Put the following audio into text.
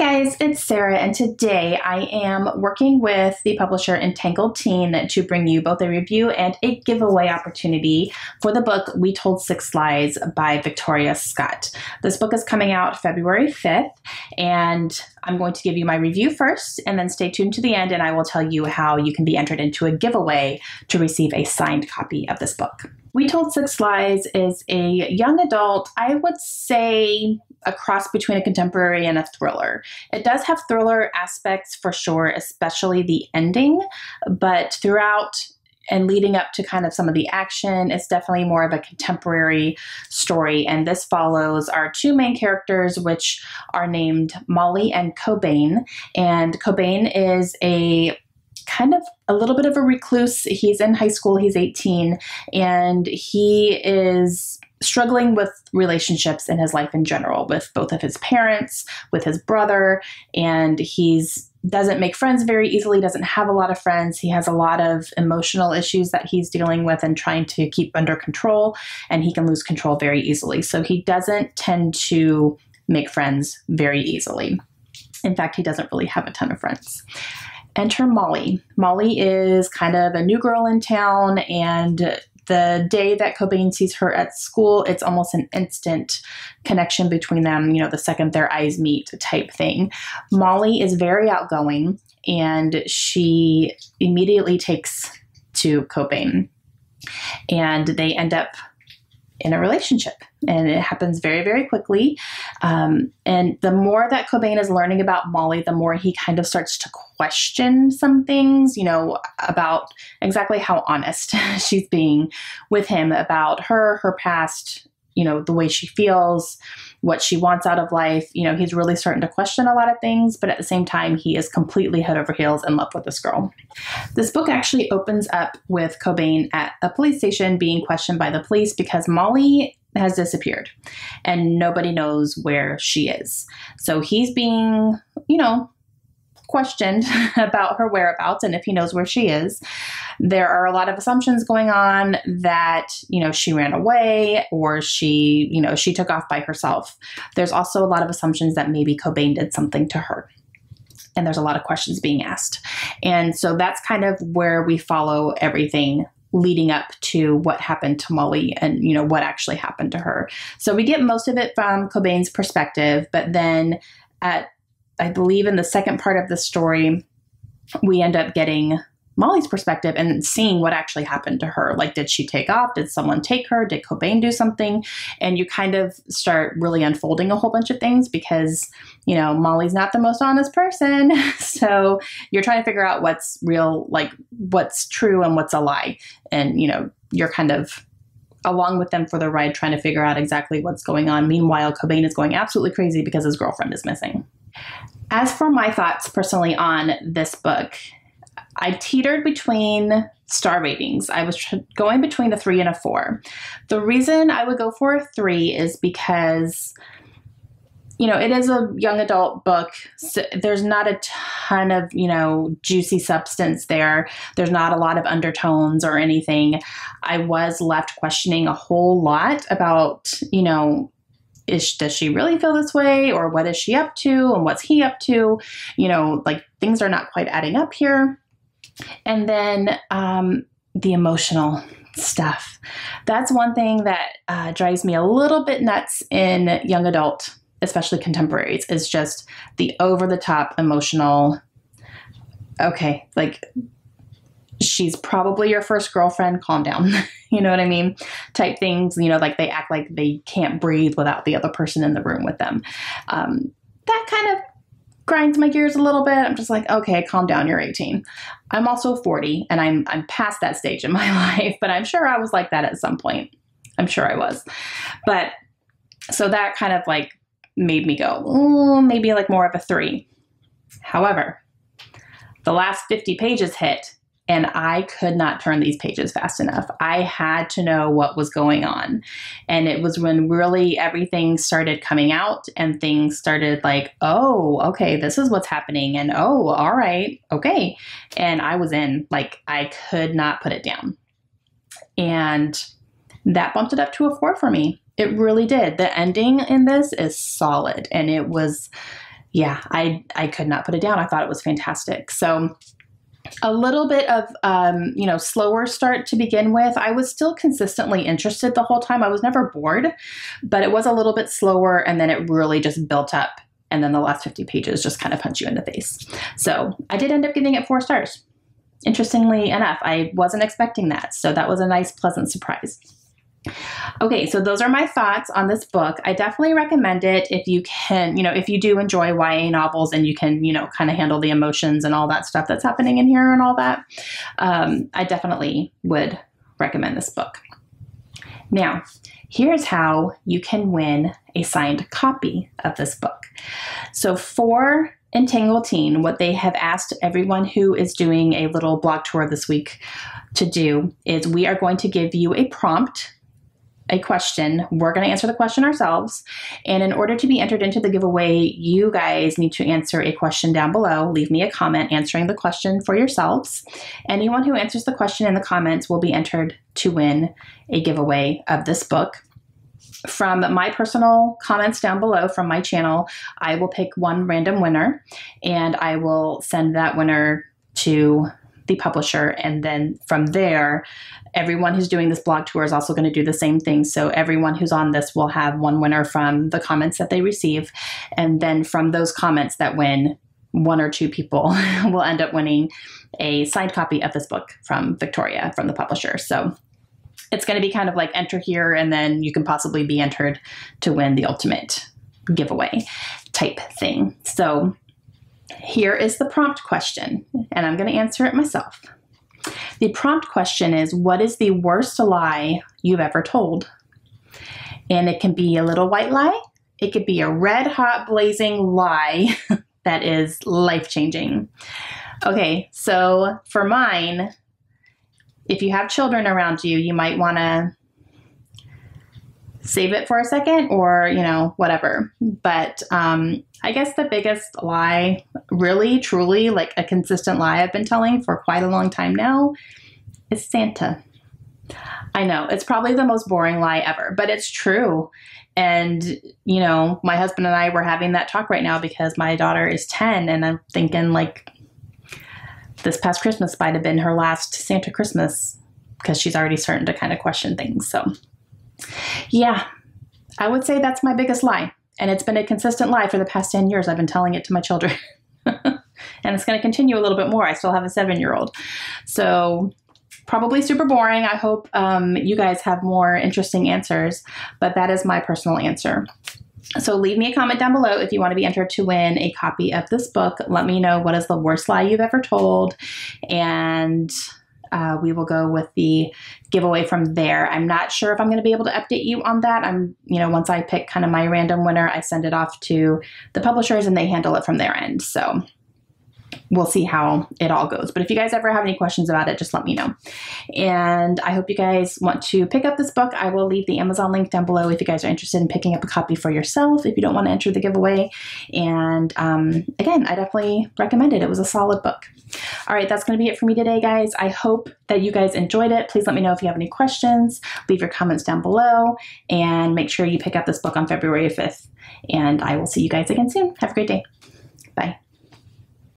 Guys, it's Sarah, and today I am working with the publisher Entangled Teen to bring you both a review and a giveaway opportunity for the book We Told Six Lies by Victoria Scott. This book is coming out February 5th, and I'm going to give you my review first, and then stay tuned to the end, and I will tell you how you can be entered into a giveaway to receive a signed copy of this book. We Told Six Lies is a young adult, I would say a cross between a contemporary and a thriller. It does have thriller aspects for sure, especially the ending, but throughout and leading up to kind of some of the action, it's definitely more of a contemporary story. And this follows our two main characters, which are named Molly and Cobain. And Cobain is a kind of a little bit of a recluse. He's in high school, he's 18, and he is struggling with relationships in his life in general, with both of his parents, with his brother, and he's doesn't make friends very easily, doesn't have a lot of friends. He has a lot of emotional issues that he's dealing with and trying to keep under control, and he can lose control very easily. So he doesn't tend to make friends very easily. In fact, he doesn't really have a ton of friends. Enter Molly. Molly is kind of a new girl in town, and the day that Cobain sees her at school, it's almost an instant connection between them, you know, the second their eyes meet type thing. Molly is very outgoing, and she immediately takes to Cobain, and they end up in a relationship, and it happens very, very quickly. And the more that Cobain is learning about Molly, the more he kind of starts to question some things, you know, about exactly how honest she's being with him about her past, you know, the way she feels, what she wants out of life. You know, he's really starting to question a lot of things, but at the same time, he is completely head over heels in love with this girl. This book actually opens up with Cobain at a police station being questioned by the police because Molly has disappeared and nobody knows where she is. So he's being, you know, questioned about her whereabouts and if he knows where she is. There are a lot of assumptions going on that, you know, she ran away or she, you know, she took off by herself. There's also a lot of assumptions that maybe Cobain did something to her. And there's a lot of questions being asked. And so that's kind of where we follow everything leading up to what happened to Molly and, you know, what actually happened to her. So we get most of it from Cobain's perspective, but then I believe in the second part of the story, we end up getting Molly's perspective and seeing what actually happened to her. Like, did she take off? Did someone take her? Did Cobain do something? And you kind of start really unfolding a whole bunch of things because, you know, Molly's not the most honest person. So you're trying to figure out what's real, like what's true and what's a lie. And, you know, you're kind of along with them for the ride trying to figure out exactly what's going on. Meanwhile, Cobain is going absolutely crazy because his girlfriend is missing. As for my thoughts personally on this book, I teetered between star ratings. I was going between a 3 and a 4. The reason I would go for a 3 is because, you know, it is a young adult book. So there's not a ton of, you know, juicy substance there. There's not a lot of undertones or anything. I was left questioning a whole lot about, you know, does she really feel this way, or what is she up to and what's he up to? You know, like things are not quite adding up here. And then the emotional stuff. That's one thing that drives me a little bit nuts in young adult, especially contemporaries, is just the over-the-top emotional, okay, like she's probably your first girlfriend, calm down. You know what I mean? Type things, you know, like they act like they can't breathe without the other person in the room with them. That kind of grinds my gears a little bit. I'm just like, okay, calm down, you're 18. I'm also 40 and I'm past that stage in my life, but I'm sure I was like that at some point. I'm sure I was. But so that kind of like made me go, oh, maybe like more of a 3. However, the last 50 pages hit, and I could not turn these pages fast enough. I had to know what was going on. And it was when really everything started coming out and things started like, oh, okay, this is what's happening. And oh, all right, okay. And I was in, like, I could not put it down. And that bumped it up to a 4 for me. It really did. The ending in this is solid. And it was yeah, I could not put it down. I thought it was fantastic. So a little bit of, slower start to begin with. I was still consistently interested the whole time. I was never bored, but it was a little bit slower, and then it really just built up. And then the last 50 pages just kind of punch you in the face. So I did end up giving it 4 stars. Interestingly enough, I wasn't expecting that. So that was a nice, pleasant surprise. Okay, so those are my thoughts on this book. I definitely recommend it if you can, if you do enjoy YA novels and you can, kind of handle the emotions and all that stuff that's happening in here and all that. I definitely would recommend this book. Now, here's how you can win a signed copy of this book. So for Entangled Teen, what they have asked everyone who is doing a little blog tour this week to do is we are going to give you a prompt, a question. We're going to answer the question ourselves. And in order to be entered into the giveaway, you guys need to answer a question down below. Leave me a comment answering the question for yourselves. Anyone who answers the question in the comments will be entered to win a giveaway of this book. From my personal comments down below from my channel, I will pick one random winner and I will send that winner to the publisher. And then from there, everyone who's doing this blog tour is also going to do the same thing. So everyone who's on this will have one winner from the comments that they receive. And then from those comments that win, 1 or 2 people will end up winning a signed copy of this book from Victoria, from the publisher. So it's going to be kind of like enter here, and then you can possibly be entered to win the ultimate giveaway type thing. So here is the prompt question, and I'm going to answer it myself. The prompt question is, what is the worst lie you've ever told? And it can be a little white lie. It could be a red hot blazing lie that is life-changing. Okay, so for mine, if you have children around you, you might want to save it for a second or, whatever. But I guess the biggest lie, really, truly, like a consistent lie I've been telling for quite a long time now, is Santa. I know, it's probably the most boring lie ever, but it's true. And, my husband and I were having that talk right now because my daughter is 10, and I'm thinking, like, this past Christmas might have been her last Santa Christmas because she's already starting to kind of question things. So yeah, I would say that's my biggest lie. And it's been a consistent lie for the past 10 years. I've been telling it to my children and it's going to continue a little bit more. I still have a 7-year-old. So probably super boring. I hope you guys have more interesting answers, but that is my personal answer. So leave me a comment down below if you want to be entered to win a copy of this book. Let me know what is the worst lie you've ever told, and we will go with the giveaway from there. I'm not sure if I'm going to be able to update you on that. Once I pick kind of my random winner, I send it off to the publishers and they handle it from their end. So we'll see how it all goes. But if you guys ever have any questions about it, just let me know. And I hope you guys want to pick up this book. I will leave the Amazon link down below if you guys are interested in picking up a copy for yourself, if you don't want to enter the giveaway. And again, I definitely recommend it. It was a solid book. All right, that's going to be it for me today, guys. I hope that you guys enjoyed it. Please let me know if you have any questions. Leave your comments down below and make sure you pick up this book on February 5th. And I will see you guys again soon. Have a great day. Bye.